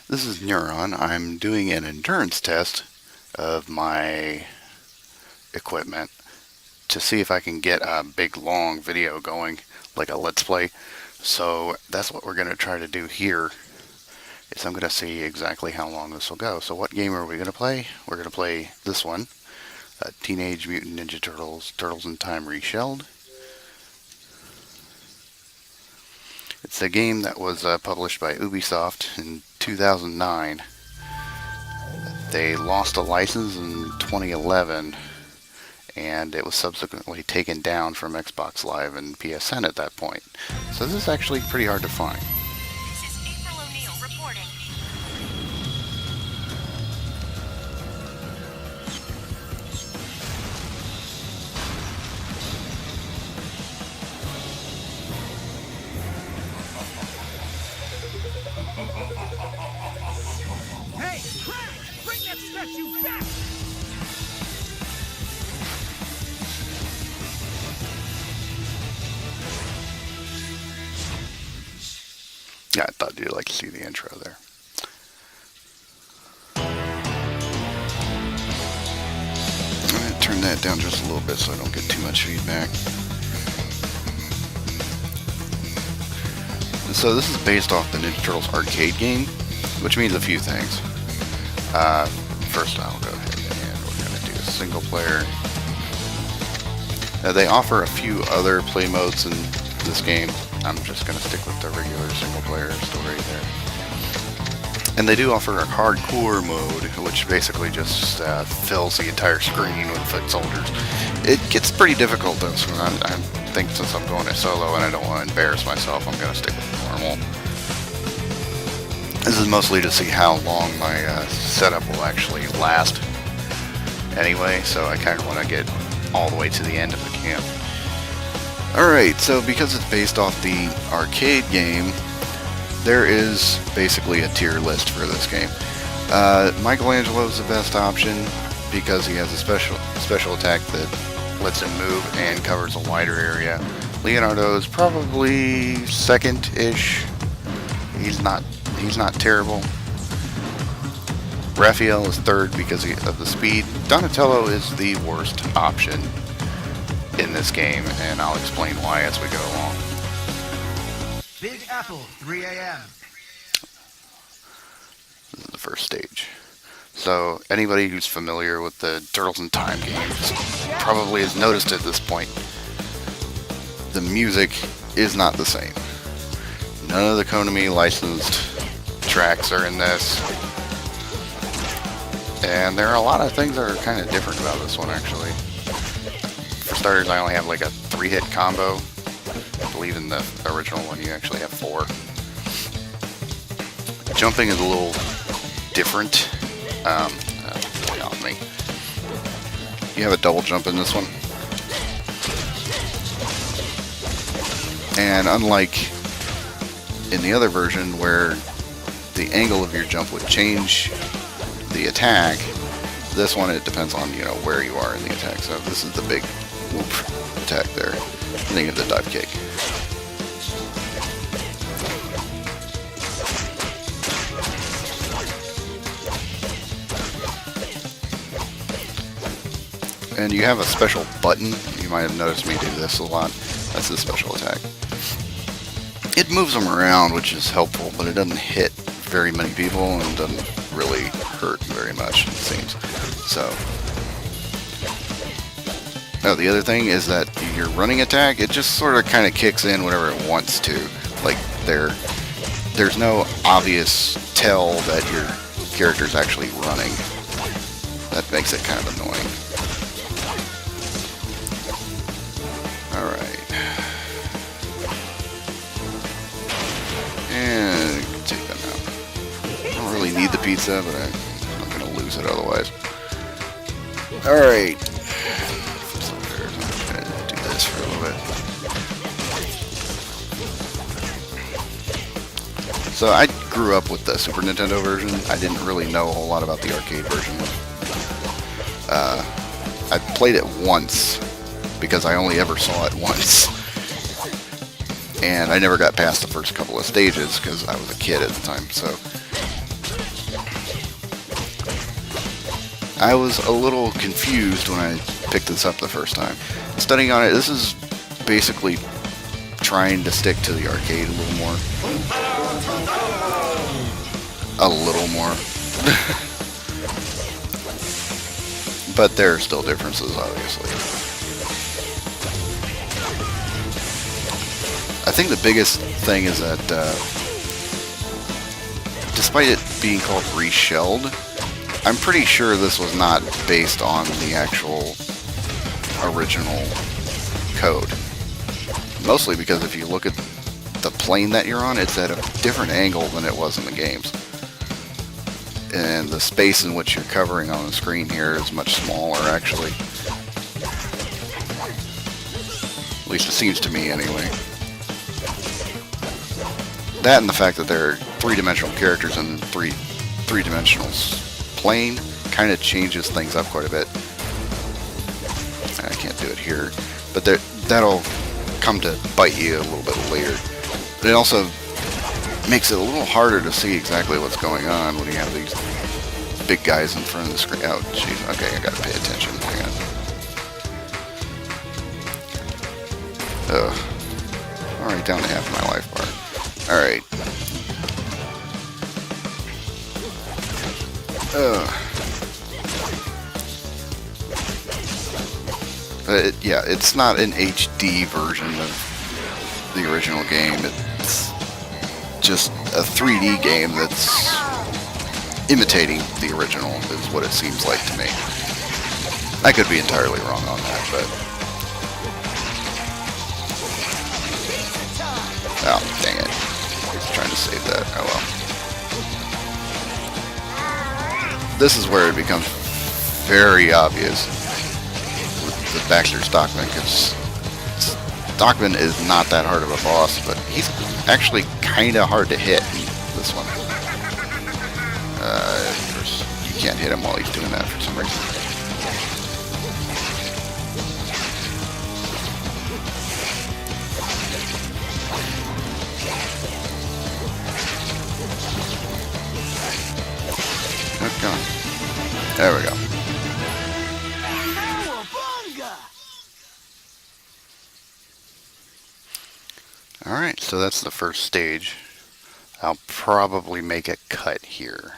This is Nyuuron. I'm doing an endurance test of my equipment to see if I can get a big long video going, like a let's play. So that's what we're going to try to do here, is I'm going to see exactly how long this will go. So what game are we going to play? We're going to play this one, Teenage Mutant Ninja Turtles, Turtles in Time Reshelled. It's a game that was published by Ubisoft in 2009. They lost a license in 2011, and it was subsequently taken down from Xbox Live and PSN at that point. So this is actually pretty hard to find. This is April O'Neil reporting. Hey, Crash! Bring that statue back! Yeah, I thought you'd like to see the intro there. I'm going to turn that down just a little bit so I don't get too much feedback. So this is based off the Ninja Turtles arcade game, which means a few things. First, I'll go ahead and we're going to do a single player. They offer a few other play modes in this game. I'm just going to stick with the regular single player story there. And they do offer a hardcore mode, which basically just fills the entire screen with foot soldiers. It gets pretty difficult though, so I think since I'm going to solo and I don't want to embarrass myself, I'm going to stick with normal. This is mostly to see how long my setup will actually last anyway, so I kind of want to get all the way to the end if I can. Alright, so because it's based off the arcade game, there is basically a tier list for this game. Michelangelo is the best option because he has a special attack that lets him move and covers a wider area. Leonardo is probably second-ish. He's not terrible. Raphael is third because of the speed. Donatello is the worst option in this game, and I'll explain why as we go along. Big Apple, 3 a.m. This is the first stage. So anybody who's familiar with the Turtles in Time games probably has noticed at this point the music is not the same. None of the Konami licensed tracks are in this. And there are a lot of things that are kind of different about this one actually. For starters, I only have like a 3-hit combo. I believe in the original one you actually have 4. Jumping is a little different. On me. You have a double jump in this one. And unlike in the other version where the angle of your jump would change the attack, this one it depends on where you are in the attack. So this is the big whoop attack there, and then you have the dive kick. And you have a special button. You might have noticed me do this a lot. That's the special attack. It moves them around, which is helpful, but it doesn't hit very many people and doesn't really hurt very much, it seems. So, now the other thing is that your running attack, it just sort of kind of kicks in whenever it wants to. Like there's no obvious tell that your character's actually running. That makes it kind of annoying. Alright. And take them out. I don't really need the pizza, but I'm not going to lose it otherwise. Alright. I'm just going to do this for a little bit. So I grew up with the Super Nintendo version. I didn't really know a whole lot about the arcade version. I played it once because I only ever saw it once. And I never got past the first couple of stages because I was a kid at the time. So I was a little confused when I picked this up the first time. Studying on it, this is basically trying to stick to the arcade a little more. A little more. But there are still differences, obviously. I think the biggest thing is that, despite it being called reshelled, I'm pretty sure this was not based on the actual original code. Mostly because if you look at the plane that you're on, it's at a different angle than it was in the games. And the space in which you're covering on the screen here is much smaller, actually. At least it seems to me, anyway. That and the fact that there are three-dimensional characters in three-dimensional plane kind of changes things up quite a bit. I can't do it here, but that'll come to bite you a little bit later. But it also makes it a little harder to see exactly what's going on when you have these big guys in front of the screen. Oh, jeez. Okay, I gotta pay attention. Hang on. Ugh. Alright, down to half my life bar. Alright. But yeah, it's not an HD version of the original game. It's just a 3D game that's imitating the original, is what it seems like to me. I could be entirely wrong on that, but... Oh, dang it. I was trying to save that. Oh well. This is where it becomes very obvious with the Baxter Stockman, because Stockman is not that hard of a boss, but he's actually kind of hard to hit in this one. Of course, you can't hit him while he's doing that for some reason. There we go. Alright, so that's the first stage. I'll probably make a cut here.